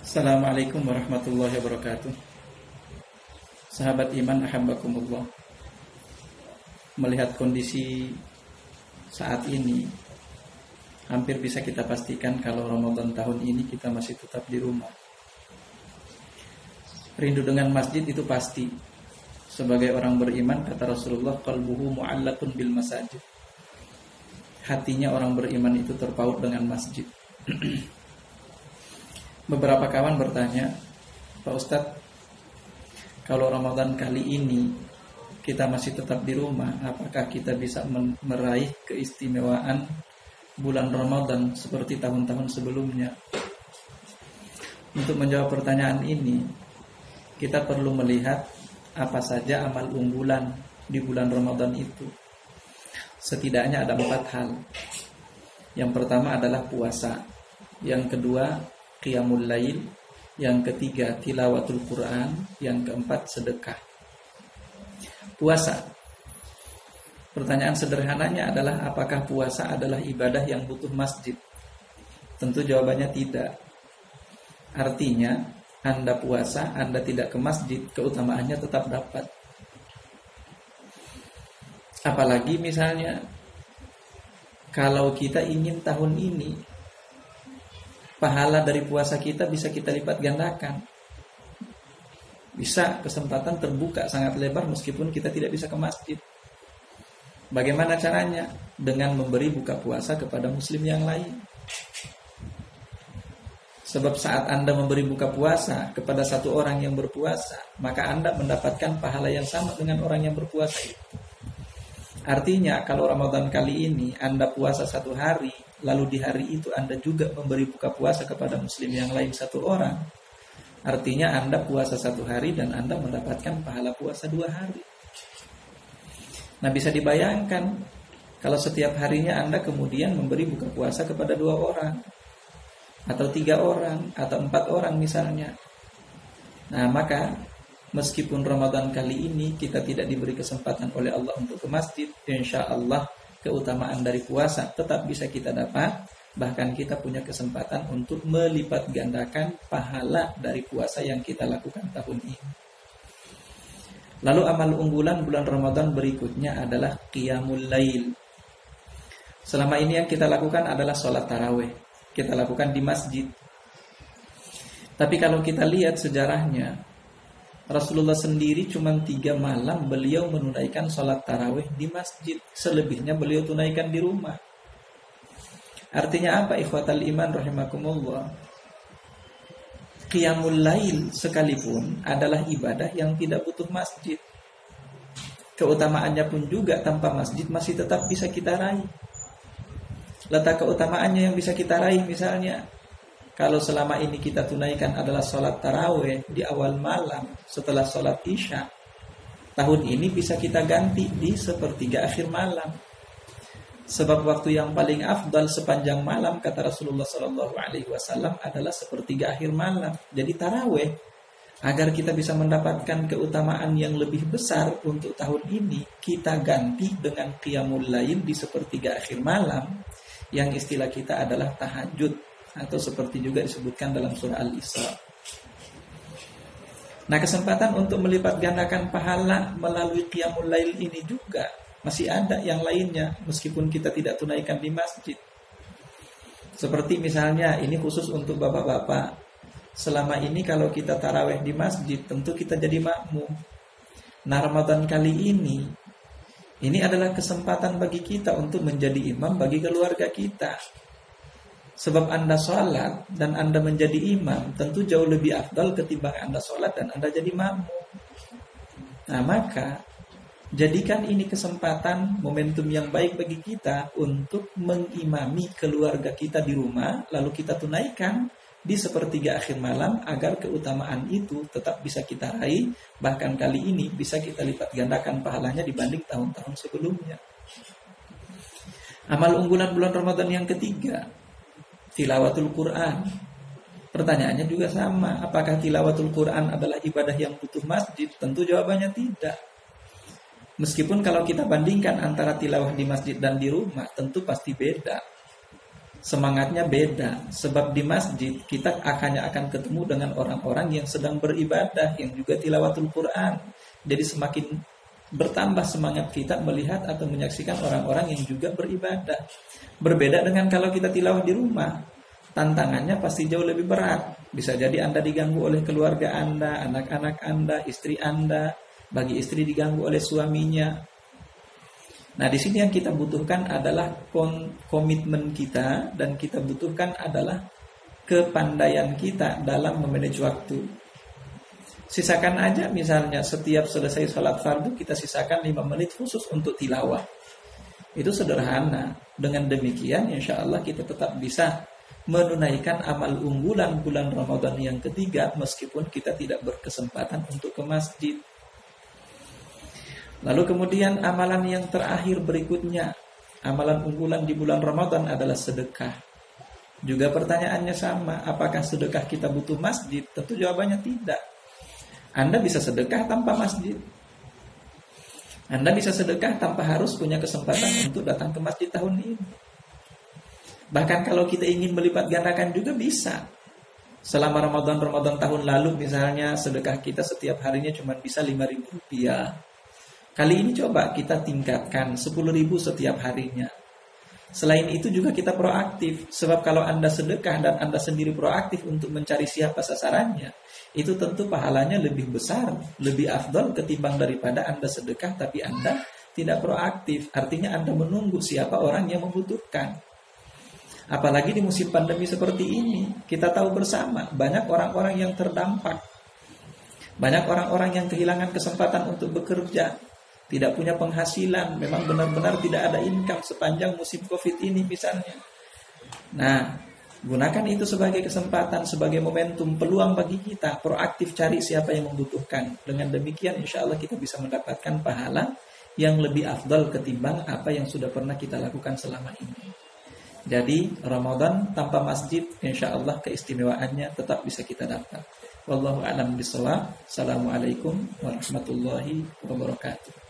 Assalamualaikum warahmatullahi wabarakatuh. Sahabat iman ahabbakumullah. Melihat kondisi saat ini, hampir bisa kita pastikan kalau Ramadan tahun ini kita masih tetap di rumah. Rindu dengan masjid itu pasti. Sebagai orang beriman, kata Rasulullah, qalbuhu mu'allaqun bil masajid. Hatinya orang beriman itu terpaut dengan masjid. Beberapa kawan bertanya, Pak Ustadz, kalau Ramadan kali ini kita masih tetap di rumah, apakah kita bisa meraih keistimewaan bulan Ramadan seperti tahun-tahun sebelumnya? Untuk menjawab pertanyaan ini, kita perlu melihat apa saja amal unggulan di bulan Ramadan itu. Setidaknya ada 4 hal. Yang pertama adalah puasa. Yang kedua, qiyamul lail. Yang ketiga, tilawatul Quran. Yang keempat, sedekah. Puasa. Pertanyaan sederhananya adalah apakah puasa adalah ibadah yang butuh masjid? Tentu jawabannya tidak. Artinya, Anda puasa, Anda tidak ke masjid, keutamaannya tetap dapat. Apalagi misalnya kalau kita ingin tahun ini pahala dari puasa kita bisa kita lipat gandakan. Bisa, kesempatan terbuka sangat lebar meskipun kita tidak bisa ke masjid. Bagaimana caranya? Dengan memberi buka puasa kepada muslim yang lain. Sebab saat Anda memberi buka puasa kepada satu orang yang berpuasa, maka Anda mendapatkan pahala yang sama dengan orang yang berpuasa itu. Artinya kalau Ramadan kali ini Anda puasa 1 hari, lalu di hari itu Anda juga memberi buka puasa kepada muslim yang lain 1 orang, artinya Anda puasa 1 hari dan Anda mendapatkan pahala puasa 2 hari. Nah, bisa dibayangkan kalau setiap harinya Anda kemudian memberi buka puasa kepada 2 orang atau 3 orang atau 4 orang misalnya. Nah, maka meskipun Ramadan kali ini kita tidak diberi kesempatan oleh Allah untuk ke masjid, insya Allah keutamaan dari puasa tetap bisa kita dapat. Bahkan kita punya kesempatan untuk melipat gandakan pahala dari puasa yang kita lakukan tahun ini. Lalu amal unggulan bulan Ramadan berikutnya adalah qiyamul lail. Selama ini yang kita lakukan adalah sholat tarawih. Kita lakukan di masjid. Tapi kalau kita lihat sejarahnya, Rasulullah sendiri cuma 3 malam beliau menunaikan sholat tarawih di masjid. Selebihnya beliau tunaikan di rumah. Artinya apa, ikhwatal iman rahimakumullah? Qiyamul lail sekalipun adalah ibadah yang tidak butuh masjid. Keutamaannya pun juga tanpa masjid masih tetap bisa kita raih. Letak keutamaannya yang bisa kita raih misalnya, kalau selama ini kita tunaikan adalah sholat tarawih di awal malam setelah sholat isya, tahun ini bisa kita ganti di sepertiga akhir malam. Sebab waktu yang paling afdal sepanjang malam kata Rasulullah SAW adalah sepertiga akhir malam. Jadi tarawih, agar kita bisa mendapatkan keutamaan yang lebih besar untuk tahun ini, kita ganti dengan qiyamul lail di sepertiga akhir malam, yang istilah kita adalah tahajud, atau seperti juga disebutkan dalam surah Al-Isra. Nah, kesempatan untuk melipat gandakan pahala melalui qiyamul lail ini juga masih ada yang lainnya meskipun kita tidak tunaikan di masjid. Seperti misalnya, ini khusus untuk bapak-bapak. Selama ini kalau kita tarawih di masjid, tentu kita jadi makmum. Nah, Ramadan kali ini adalah kesempatan bagi kita untuk menjadi imam bagi keluarga kita. Sebab Anda sholat dan Anda menjadi imam tentu jauh lebih afdal ketimbang Anda sholat dan Anda jadi makmum. Nah, maka jadikan ini kesempatan, momentum yang baik bagi kita untuk mengimami keluarga kita di rumah, lalu kita tunaikan di sepertiga akhir malam agar keutamaan itu tetap bisa kita raih. Bahkan kali ini bisa kita lipat gandakan pahalanya dibanding tahun-tahun sebelumnya. Amal unggulan bulan Ramadan yang ketiga, tilawatul Quran. Pertanyaannya juga sama, apakah tilawatul Quran adalah ibadah yang butuh masjid? Tentu jawabannya tidak. Meskipun kalau kita bandingkan antara tilawah di masjid dan di rumah, tentu pasti beda. semangatnya beda. Sebab di masjid kita akan ketemu dengan orang-orang yang sedang beribadah, yang juga tilawatul Quran. Jadi semakin bertambah semangat kita melihat atau menyaksikan orang-orang yang juga beribadah. Berbeda dengan kalau kita tilawah di rumah, tantangannya pasti jauh lebih berat. Bisa jadi Anda diganggu oleh keluarga Anda, anak-anak Anda, istri Anda. Bagi istri diganggu oleh suaminya. Nah, di sini yang kita butuhkan adalah komitmen kita, dan kita butuhkan adalah kepandaian kita dalam memanage waktu. Sisakan aja misalnya setiap selesai sholat fardu kita sisakan 5 menit khusus untuk tilawah. Itu sederhana. Dengan demikian insya Allah kita tetap bisa menunaikan amal unggulan bulan Ramadan yang ketiga meskipun kita tidak berkesempatan untuk ke masjid. Lalu kemudian amalan yang terakhir berikutnya, amalan unggulan di bulan Ramadan adalah sedekah. Juga pertanyaannya sama, apakah sedekah kita butuh masjid? Tentu jawabannya tidak. Anda bisa sedekah tanpa masjid. Anda bisa sedekah tanpa harus punya kesempatan untuk datang ke masjid tahun ini. Bahkan kalau kita ingin melipat gandakan juga bisa. Selama Ramadan tahun lalu misalnya sedekah kita setiap harinya cuma bisa 5.000 rupiah. Kali ini coba kita tingkatkan 10.000 setiap harinya. Selain itu juga kita proaktif. Sebab kalau Anda sedekah dan Anda sendiri proaktif untuk mencari siapa sasarannya, itu tentu pahalanya lebih besar, lebih afdal ketimbang daripada Anda sedekah tapi Anda tidak proaktif. Artinya Anda menunggu siapa orang yang membutuhkan. Apalagi di musim pandemi seperti ini, kita tahu bersama banyak orang-orang yang terdampak. Banyak orang-orang yang kehilangan kesempatan untuk bekerja, tidak punya penghasilan, memang benar-benar tidak ada income sepanjang musim Covid ini misalnya. Nah, gunakan itu sebagai kesempatan, sebagai momentum, peluang bagi kita proaktif cari siapa yang membutuhkan. Dengan demikian insya Allah kita bisa mendapatkan pahala yang lebih afdal ketimbang apa yang sudah pernah kita lakukan selama ini. Jadi Ramadan tanpa masjid insya Allah keistimewaannya tetap bisa kita dapat. Wallahu a'lam bishawab. Assalamualaikum warahmatullahi wabarakatuh.